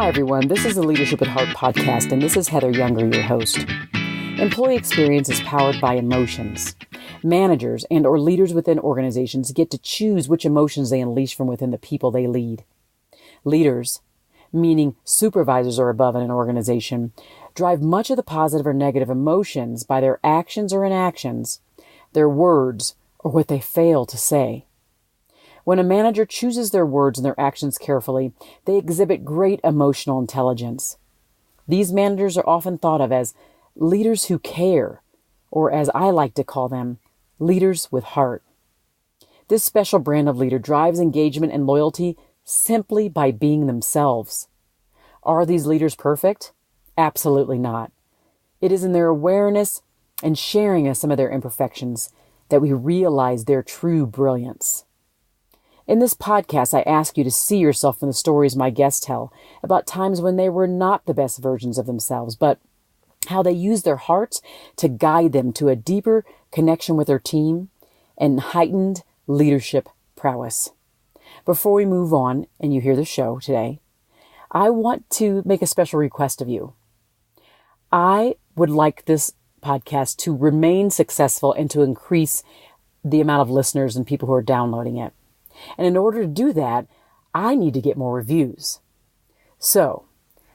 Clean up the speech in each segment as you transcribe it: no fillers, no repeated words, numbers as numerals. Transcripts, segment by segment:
Hi, everyone. This is the Leadership at Heart podcast, and this is Heather Younger, your host. Employee experience is powered by emotions. Managers and or leaders within organizations get to choose which emotions they unleash from within the people they lead. Leaders, meaning supervisors or above in an organization, drive much of the positive or negative emotions by their actions or inactions, their words, or what they fail to say. When a manager chooses their words and their actions carefully, they exhibit great emotional intelligence. These managers are often thought of as leaders who care, or as I like to call them, leaders with heart. This special brand of leader drives engagement and loyalty simply by being themselves. Are these leaders perfect? Absolutely not. It is in their awareness and sharing of some of their imperfections that we realize their true brilliance. In this podcast, I ask you to see yourself in the stories my guests tell about times when they were not the best versions of themselves, but how they used their hearts to guide them to a deeper connection with their team and heightened leadership prowess. Before we move on and you hear the show today, I want to make a special request of you. I would like this podcast to remain successful and to increase the amount of listeners and people who are downloading it. And in order to do that, I need to get more reviews. So,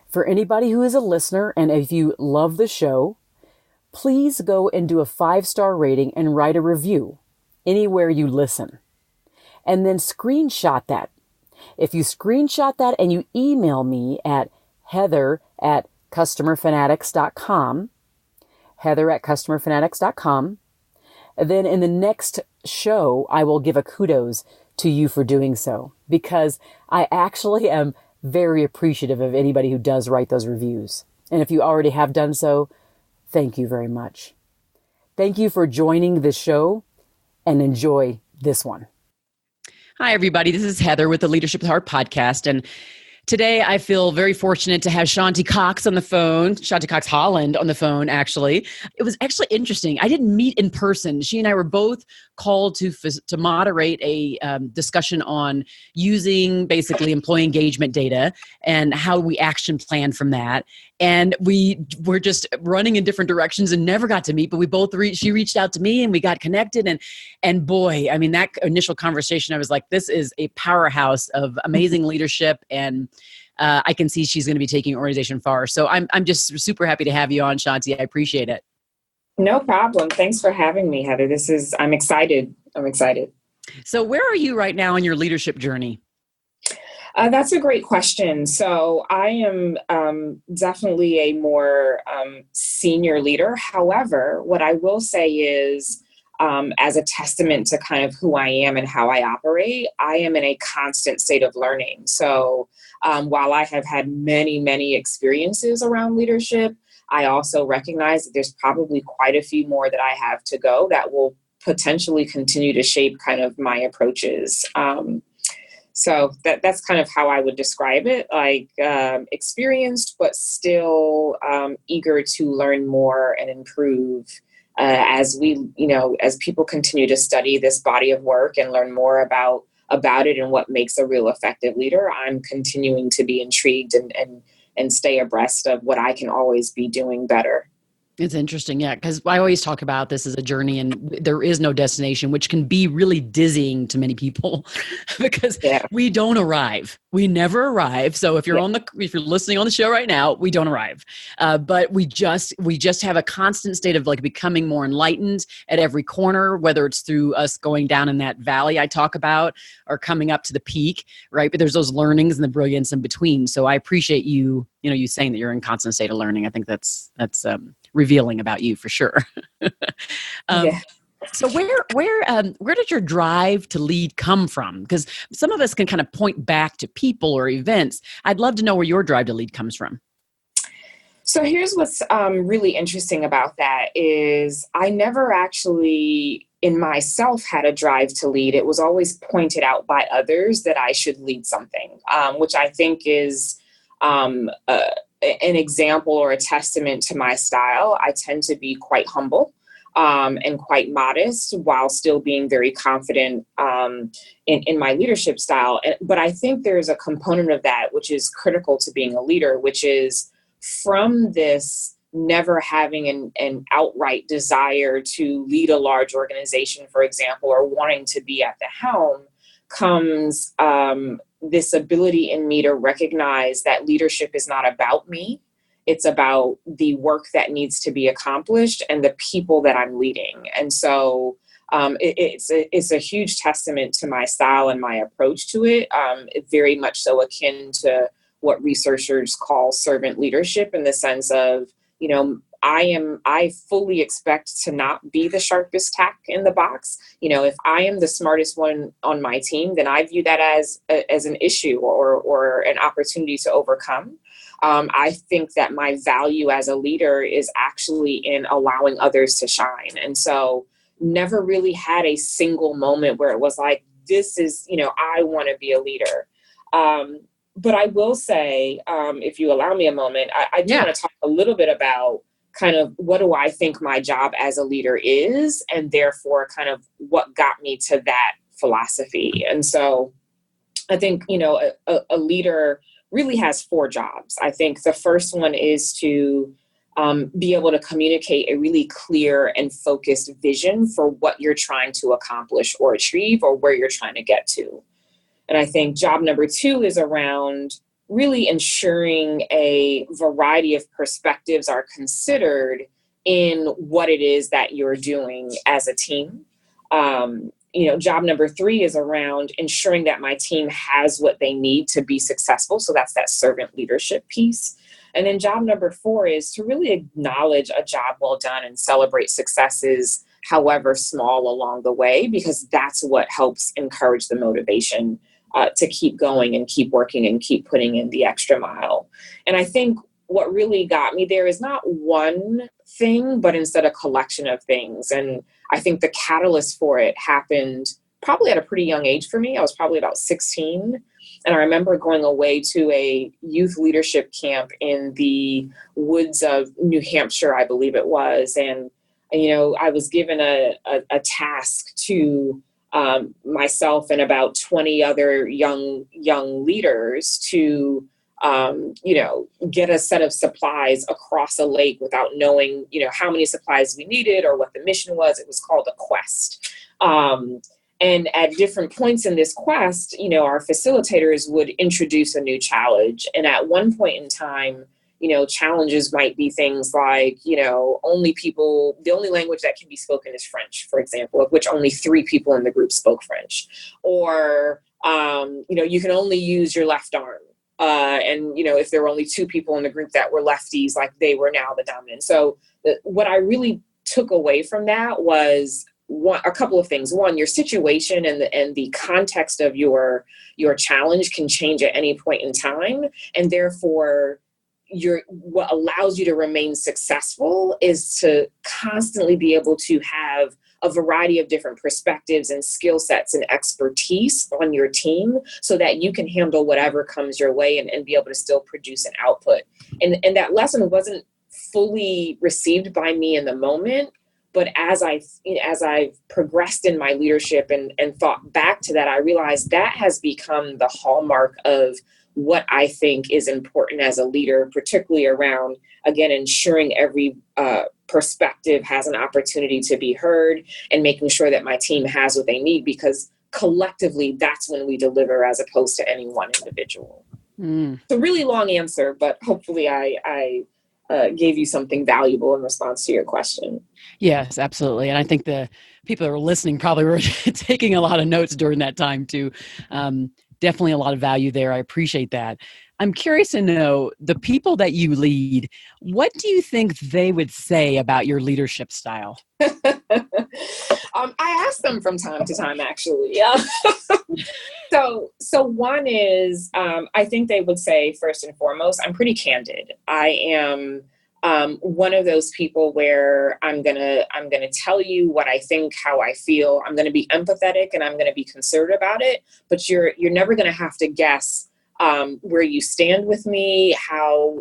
for anybody who is a listener, and if you love the show, please go and do a 5-star rating and write a review anywhere you listen. And then screenshot that. If you screenshot that and you email me at heather@customerfanatics.com, heather@customerfanatics.com, then in the next show, I will give a kudos to you for doing so, because I actually am very appreciative of anybody who does write those reviews. And if you already have done so, thank you very much. Thank you for joining this show and enjoy this one. Hi, everybody. This is Heather with the Leadership at Heart podcast. And today I feel very fortunate to have Shawnte Cox on the phone, Shawnte Cox Holland on the phone, actually. It was actually interesting. I didn't meet in person. She and I were both called to moderate a discussion on using basically employee engagement data and how we action plan from that. And we were just running in different directions and never got to meet, but we both she reached out to me and we got connected. And boy, I mean, that initial conversation, I was like, this is a powerhouse of amazing leadership. And I can see she's going to be taking your organization far. So I'm just super happy to have you on, Shawnte. I appreciate it. No problem. Thanks for having me, Heather. I'm excited. So where are you right now in your leadership journey? That's a great question. So I am definitely a more senior leader. However, what I will say is, as a testament to kind of who I am and how I operate, I am in a constant state of learning. So while I have had many, many experiences around leadership, I also recognize that there's probably quite a few more that I have to go that will potentially continue to shape kind of my approaches. So that's kind of how I would describe it, like experienced, but still eager to learn more and improve as people continue to study this body of work and learn more about it and what makes a real effective leader. I'm continuing to be intrigued and stay abreast of what I can always be doing better. It's interesting, yeah, because I always talk about this as a journey and there is no destination, which can be really dizzying to many people because we don't arrive. We never arrive. So if you're if you're listening on the show right now, we don't arrive. But we just have a constant state of like becoming more enlightened at every corner, whether it's through us going down in that valley I talk about or coming up to the peak, right? But there's those learnings and the brilliance in between. So I appreciate you saying that you're in constant state of learning. I think that's revealing about you for sure. So where did your drive to lead come from? Because some of us can kind of point back to people or events. I'd love to know where your drive to lead comes from. So here's what's really interesting about that is I never actually in myself had a drive to lead. It was always pointed out by others that I should lead something, which I think is an example or a testament to my style. I tend to be quite humble and quite modest while still being very confident in my leadership style. But I think there's a component of that which is critical to being a leader, which is from this never having an outright desire to lead a large organization, for example, or wanting to be at the helm, comes this ability in me to recognize that leadership is not about me. It's about the work that needs to be accomplished and the people that I'm leading. And so it's a huge testament to my style and my approach to it. Very much so akin to what researchers call servant leadership, in the sense of, I fully expect to not be the sharpest tack in the box. If I am the smartest one on my team, then I view that as an issue or an opportunity to overcome. I think that my value as a leader is actually in allowing others to shine. And so never really had a single moment where it was like, this is, I want to be a leader. But I will say, if you allow me a moment, I do want to talk a little bit about kind of what do I think my job as a leader is, and therefore kind of what got me to that philosophy. And so I think, a leader really has 4 jobs. I think the first one is to be able to communicate a really clear and focused vision for what you're trying to accomplish or achieve, or where you're trying to get to. And I think job number 2 is around really ensuring a variety of perspectives are considered in what it is that you're doing as a team. Job number 3 is around ensuring that my team has what they need to be successful. So that's that servant leadership piece. And then job number 4 is to really acknowledge a job well done and celebrate successes, however small, along the way, because that's what helps encourage the motivation to keep going and keep working and keep putting in the extra mile. And I think what really got me there is not one thing, but instead a collection of things. And I think the catalyst for it happened probably at a pretty young age for me. I was probably about 16. And I remember going away to a youth leadership camp in the woods of New Hampshire, I believe it was. And, I was given a task to myself and about 20 other young leaders to, get a set of supplies across a lake without knowing, how many supplies we needed or what the mission was. It was called a quest. And at different points in this quest, our facilitators would introduce a new challenge. And at one point in time, challenges might be things like, the only language that can be spoken is French, for example, of which only 3 people in the group spoke French. Or, you can only use your left arm. And if there were only 2 people in the group that were lefties, like they were now the dominant. So what I really took away from that was a couple of things. One, your situation and the context of your challenge can change at any point in time. And therefore, what allows you to remain successful is to constantly be able to have a variety of different perspectives and skill sets and expertise on your team so that you can handle whatever comes your way and be able to still produce an output. And that lesson wasn't fully received by me in the moment, but as I've progressed in my leadership and thought back to that, I realized that has become the hallmark of what I think is important as a leader, particularly around, again, ensuring every perspective has an opportunity to be heard and making sure that my team has what they need, because collectively, that's when we deliver as opposed to any one individual. It's a really long answer, but hopefully I gave you something valuable in response to your question. Yes, absolutely. And I think the people that were listening probably were taking a lot of notes during that time too. Definitely a lot of value there. I appreciate that. I'm curious to know, the people that you lead, what do you think they would say about your leadership style? I ask them from time to time, actually. Yeah. So one is, I think they would say, first and foremost, I'm pretty candid. I am one of those people where I'm gonna tell you what I think, how I feel. I'm gonna be empathetic and I'm gonna be considerate about it. But you're never gonna have to guess where you stand with me,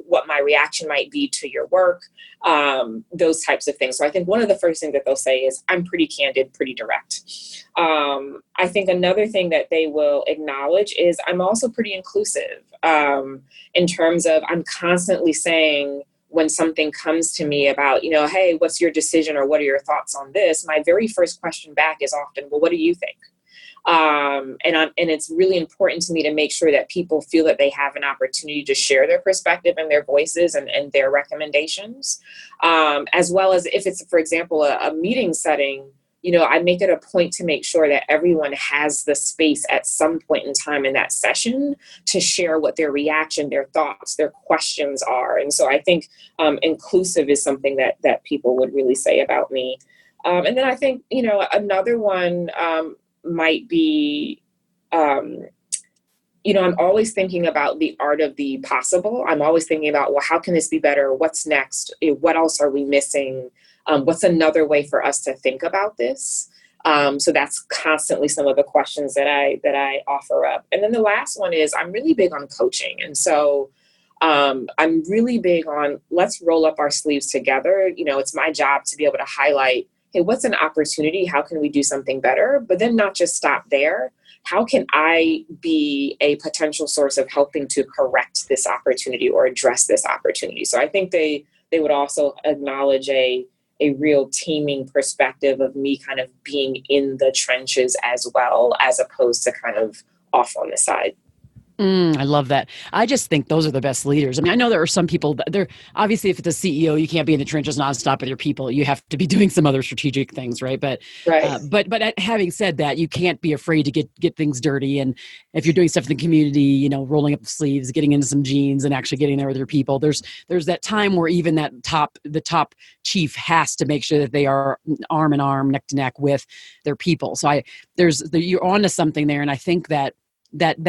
what my reaction might be to your work, those types of things. So I think one of the first things that they'll say is, I'm pretty candid, pretty direct. I think another thing that they will acknowledge is I'm also pretty inclusive, in terms of I'm constantly saying, when something comes to me about, hey, what's your decision, or what are your thoughts on this? My very first question back is often, well, what do you think? And it's really important to me to make sure that people feel that they have an opportunity to share their perspective and their voices and their recommendations, as well as if it's, for example, a meeting setting. I make it a point to make sure that everyone has the space at some point in time in that session to share what their reaction, their thoughts, their questions are. And so I think inclusive is something that people would really say about me. And then I think, another one might be, I'm always thinking about the art of the possible. I'm always thinking about, well, how can this be better? What's next? What else are we missing? What's another way for us to think about this? So that's constantly some of the questions that I offer up. And then the last one is, I'm really big on coaching. And so I'm really big on, let's roll up our sleeves together. It's my job to be able to highlight, hey, what's an opportunity? How can we do something better? But then not just stop there. How can I be a potential source of helping to correct this opportunity or address this opportunity? So I think they would also acknowledge a real teaming perspective of me kind of being in the trenches as well, as opposed to kind of off on the side. I love that. I just think those are the best leaders. I mean, I know there are some people that they're obviously, if it's a CEO, you can't be in the trenches nonstop with your people. You have to be doing some other strategic things, right? But having said that, you can't be afraid to get things dirty. And if you're doing stuff in the community, rolling up the sleeves, getting into some jeans, and actually getting there with your people, there's that time where even the top chief has to make sure that they are arm in arm, neck to neck with their people. So you're onto something there, and I think that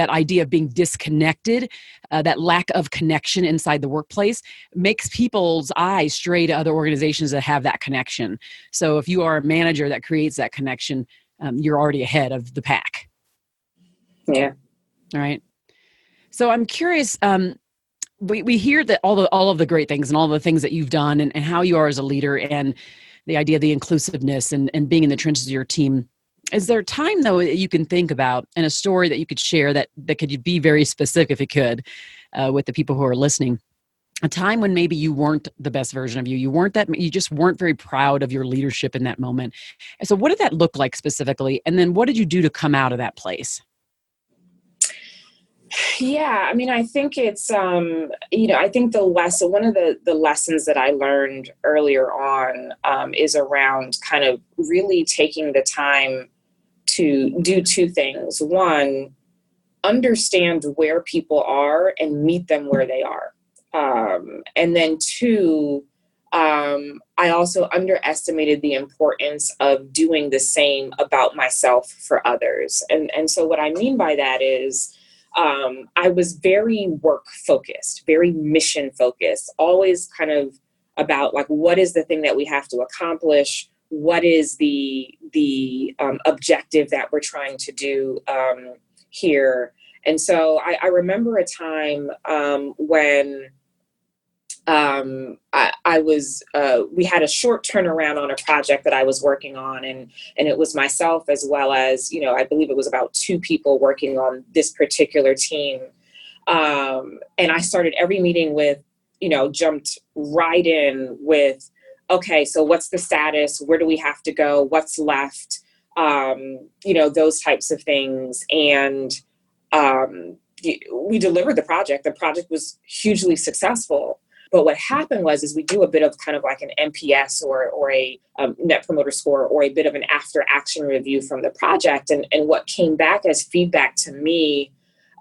idea of being disconnected, that lack of connection inside the workplace, makes people's eyes stray to other organizations that have that connection. So if you are a manager that creates that connection, you're already ahead of the pack. Yeah. All right. So I'm curious, we hear that all of the great things and all the things that you've done and how you are as a leader, and the idea of the inclusiveness and being in the trenches of your team. Is there a time, though, that you can think about, and a story that you could share that could be very specific, if it could, with the people who are listening? A time when maybe you weren't the best version of you. You just weren't very proud of your leadership in that moment. And so what did that look like specifically? And then what did you do to come out of that place? Yeah, I mean, I think it's, I think one of the lessons that I learned earlier on is around kind of really taking the time to do two things. One, understand where people are and meet them where they are. And then two, I I underestimated the importance of doing the same about myself for others. And so what I mean by that is I was very work focused, very mission focused, always kind of about like, what is the thing that we have to accomplish? What is the objective that we're trying to do here? And so I remember a time when we had a short turnaround on a project that I was working on, and it was myself as well as, I believe it was about 2 people working on this particular team. And I started every meeting with, jumped right in with, okay, so what's the status? Where do we have to go? What's left? Those types of things. And we delivered the project. The project was hugely successful. But what happened is we do a bit of kind of like an NPS or a net promoter score, or a bit of an after action review from the project. And what came back as feedback to me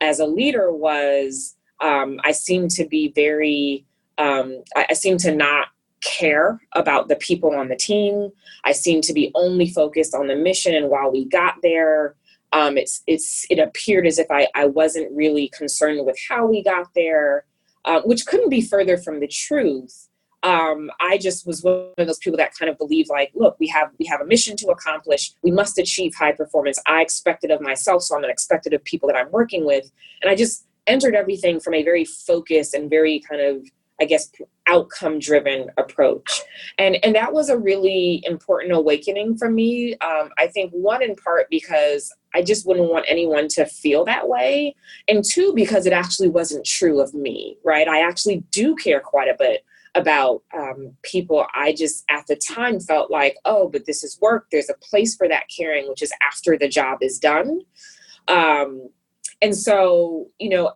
as a leader was I seemed to be I seemed to not care about the people on the team. I seemed to be only focused on the mission. And while we got there, it appeared as if I wasn't really concerned with how we got there. Which couldn't be further from the truth. I just was one of those people that kind of believe like, look, we have a mission to accomplish. We must achieve high performance. I expect it of myself, so I'm expected of people that I'm working with. And entered everything from a very focused and very kind of, I guess, outcome driven approach. And that was a really important awakening for me. I think one, in part because I just wouldn't want anyone to feel that way. And two, because it actually wasn't true of me, right? I actually do care quite a bit about people. I just at the time felt like, oh, but this is work. There's a place for that caring, which is after the job is done. And so,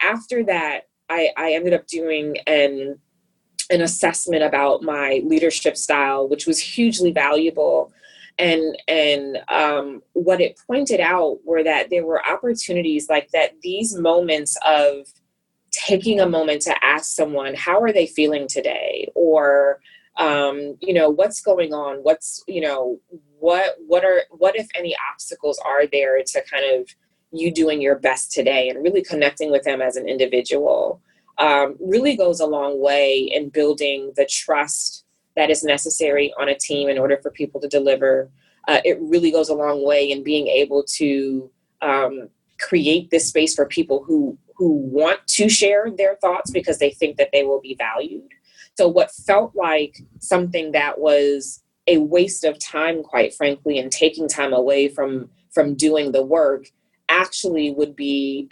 after that, I ended up doing an assessment about my leadership style, which was hugely valuable. And what it pointed out were that there were opportunities like that, these moments of taking a moment to ask someone, how are they feeling today? Or, what's going on? What's, what if any obstacles are there to kind of you doing your best today, and really connecting with them as an individual really goes a long way in building the trust that is necessary on a team in order for people to deliver. It really goes a long way in being able to create this space for people who want to share their thoughts because they think that they will be valued. So what felt like something that was a waste of time, quite frankly, and taking time away from doing the work, actually would be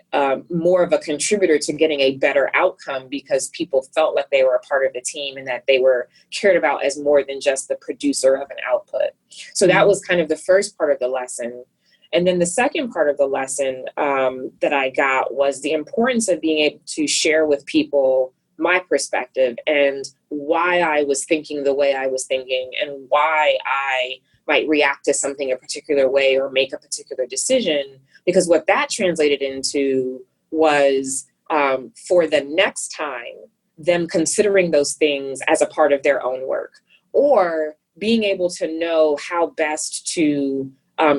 more of a contributor to getting a better outcome, because people felt like they were a part of the team and that they were cared about as more than just the producer of an output. So that was kind of the first part of the lesson. And then the second part of the lesson that I got was the importance of being able to share with people my perspective and why I was thinking the way I was thinking, and why I might react to something a particular way or make a particular decision. Because what that translated into was for the next time, them considering those things as a part of their own work, or being able to know how best to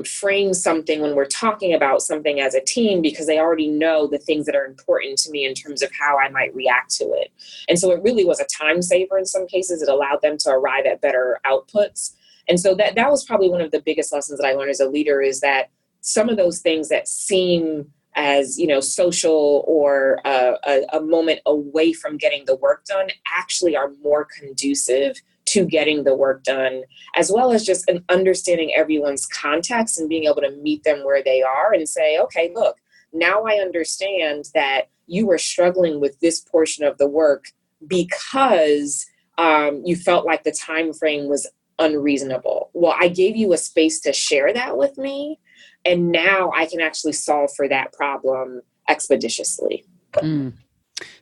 frame something when we're talking about something as a team, because they already know the things that are important to me in terms of how I might react to it. And so it really was a time saver in some cases. It allowed them to arrive at better outputs. And so that was probably one of the biggest lessons that I learned as a leader, is that some of those things that seem as, social or a moment away from getting the work done actually are more conducive to getting the work done, as well as just an understanding everyone's context and being able to meet them where they are and say, okay, look, now I understand that you were struggling with this portion of the work because you felt like the time frame was unreasonable. Well, I gave you a space to share that with me, and now I can actually solve for that problem expeditiously.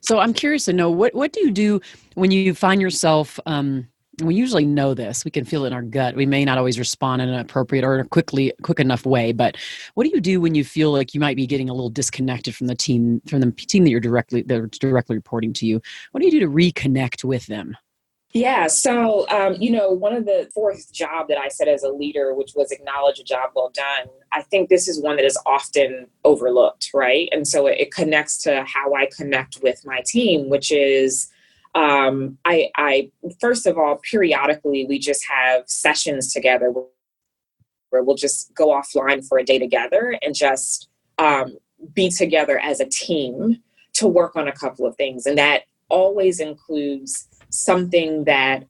So I'm curious to know, what do you do when you find yourself, we usually know this, we can feel it in our gut. We may not always respond in an appropriate or quick enough way, but what do you do when you feel like you might be getting a little disconnected from the team that are directly reporting to you? What do you do to reconnect with them? Yeah. So, one of the fourth job that I said as a leader, which was acknowledge a job well done, I think this is one that is often overlooked, right? And so it connects to how I connect with my team, which is, I first of all, periodically, we just have sessions together where we'll just go offline for a day together and just be together as a team to work on a couple of things. And that always includes something that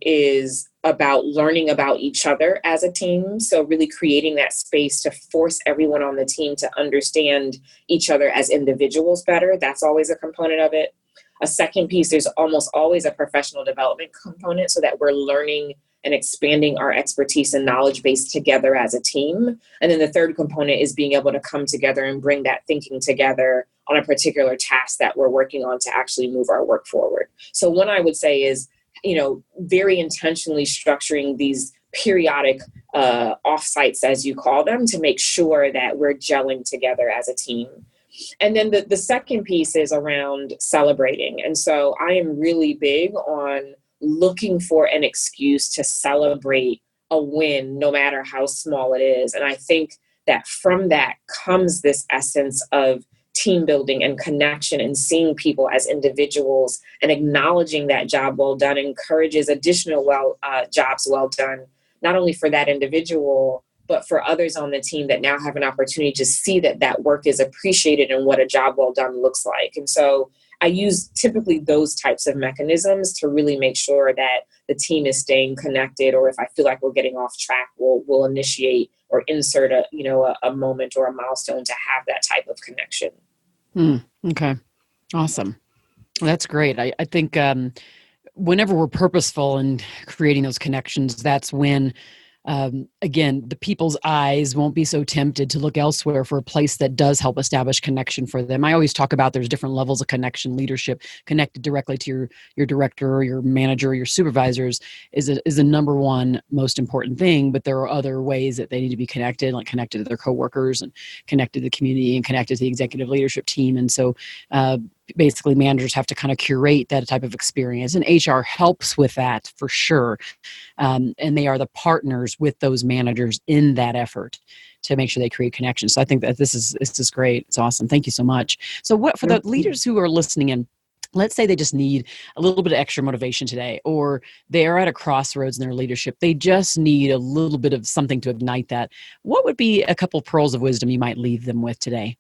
is about learning about each other as a team. So really creating that space to force everyone on the team to understand each other as individuals better. That's always a component of it. A second piece is almost always a professional development component, so that we're learning and expanding our expertise and knowledge base together as a team. And then the third component is being able to come together and bring that thinking together on a particular task that we're working on to actually move our work forward. So one I would say is, very intentionally structuring these periodic offsites, as you call them, to make sure that we're gelling together as a team. And then the second piece is around celebrating. And so I am really big on looking for an excuse to celebrate a win, no matter how small it is. And I think that from that comes this essence of team building and connection, and seeing people as individuals, and acknowledging that job well done encourages additional jobs well done, not only for that individual, but for others on the team that now have an opportunity to see that that work is appreciated and what a job well done looks like. And so I use typically those types of mechanisms to really make sure that the team is staying connected, or if I feel like we're getting off track, we'll initiate or insert a moment or a milestone to have that type of connection. Okay. Awesome. That's great. I think whenever we're purposeful in creating those connections, that's when, again, the people's eyes won't be so tempted to look elsewhere for a place that does help establish connection for them. I always talk about there's different levels of connection. Leadership connected directly to your director or your manager or your supervisors is a number one most important thing, but there are other ways that they need to be connected, like connected to their coworkers and connected to the community and connected to the executive leadership team. And so basically managers have to kind of curate that type of experience, and HR helps with that for sure. And they are the partners with those managers in that effort to make sure they create connections. So I think that this is great. It's awesome. Thank you so much. So what for the leaders who are listening in, let's say they just need a little bit of extra motivation today, or they are at a crossroads in their leadership. They just need a little bit of something to ignite that. What would be a couple pearls of wisdom you might leave them with today?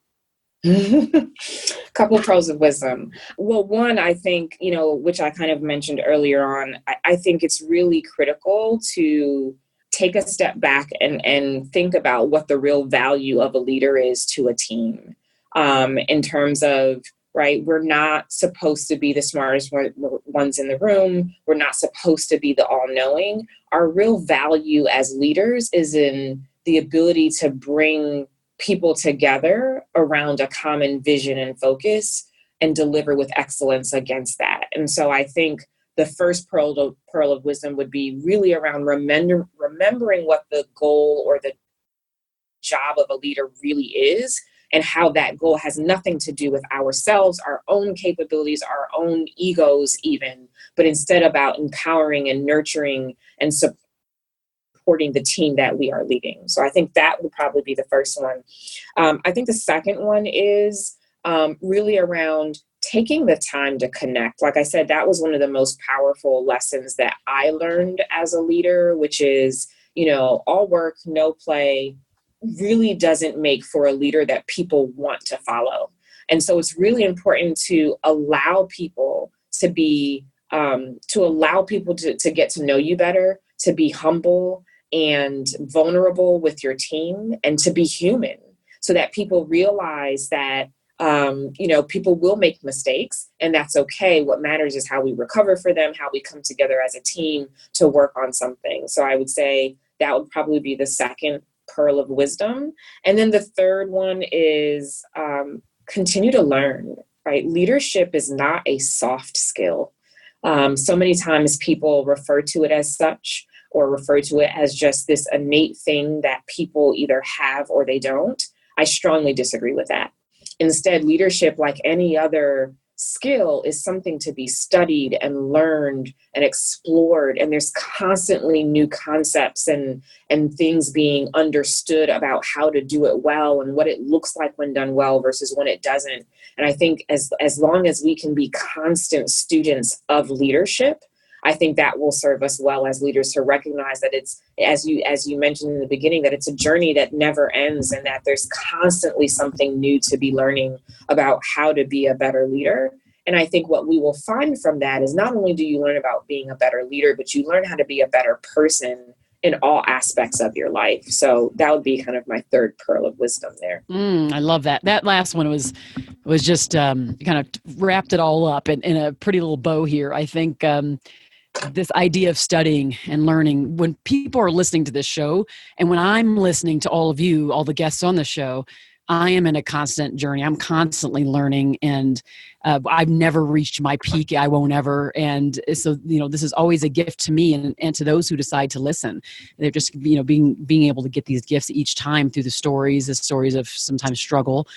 Couple pearls of wisdom. Well, one, I think, which I kind of mentioned earlier on, I think it's really critical to take a step back and think about what the real value of a leader is to a team, in terms of, right, we're not supposed to be the smartest ones in the room. We're not supposed to be the all-knowing. Our real value as leaders is in the ability to bring people together around a common vision and focus and deliver with excellence against that. And so I think the first pearl of wisdom would be really around remembering what the goal or the job of a leader really is, and how that goal has nothing to do with ourselves, our own capabilities, our own egos even, but instead about empowering and nurturing and supporting the team that we are leading. So I think that would probably be the first one. I think the second one is really around taking the time to connect. Like I said, that was one of the most powerful lessons that I learned as a leader, which is, all work, no play really doesn't make for a leader that people want to follow. And so it's really important to allow people to be, to get to know you better, to be humble and vulnerable with your team, and to be human, so that people realize that, people will make mistakes, and that's okay. What matters is how we recover for them, how we come together as a team to work on something. So I would say that would probably be the second pearl of wisdom. And then the third one is continue to learn, right? Leadership is not a soft skill. So many times people refer to it as such, or refer to it as just this innate thing that people either have or they don't. I strongly disagree with that. Instead, leadership, like any other skill, is something to be studied and learned and explored. And there's constantly new concepts and things being understood about how to do it well and what it looks like when done well versus when it doesn't. And I think as long as we can be constant students of leadership, I think that will serve us well as leaders, to recognize that it's, as you mentioned in the beginning, that it's a journey that never ends, and that there's constantly something new to be learning about how to be a better leader. And I think what we will find from that is not only do you learn about being a better leader, but you learn how to be a better person in all aspects of your life. So that would be kind of my third pearl of wisdom there. I love that. That last one was just kind of wrapped it all up in a pretty little bow here. I think this idea of studying and learning, when people are listening to this show, and when I'm listening to all of you, all the guests on the show, I am in a constant journey. I'm constantly learning, and I've never reached my peak. I won't ever. And so, this is always a gift to me and to those who decide to listen. They're just, being able to get these gifts each time through the stories of sometimes struggle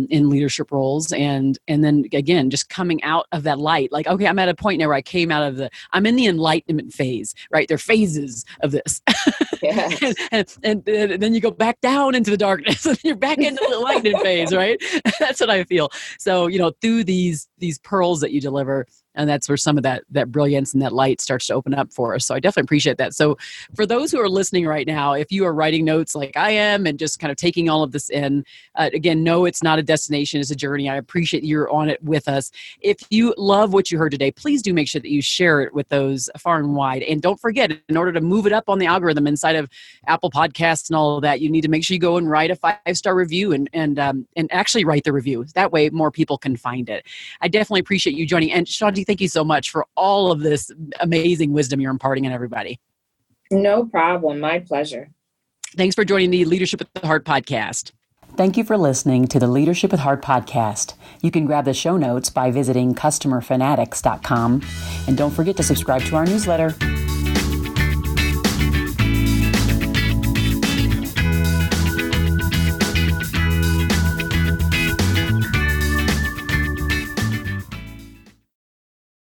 in leadership roles. And then again, just coming out of that light, like, okay, I'm at a point now where I'm in the enlightenment phase, right? There are phases of this. Yeah. and then you go back down into the darkness and you're back into the enlightenment phase, right? That's what I feel. So, through these pearls that you deliver, And that's where some of that brilliance and that light starts to open up for us. So I definitely appreciate that. So for those who are listening right now, if you are writing notes like I am and just kind of taking all of this in, again, no, it's not a destination, it's a journey. I appreciate you're on it with us. If you love what you heard today, please do make sure that you share it with those far and wide. And don't forget, in order to move it up on the algorithm inside of Apple Podcasts and all of that, you need to make sure you go and write a 5-star review and actually write the review. That way more people can find it. I definitely appreciate you joining. And Shawnte, thank you so much for all of this amazing wisdom you're imparting on everybody. No problem. My pleasure. Thanks for joining the Leadership at the Heart podcast. Thank you for listening to the Leadership with Heart podcast. You can grab the show notes by visiting customerfanatics.com. And don't forget to subscribe to our newsletter.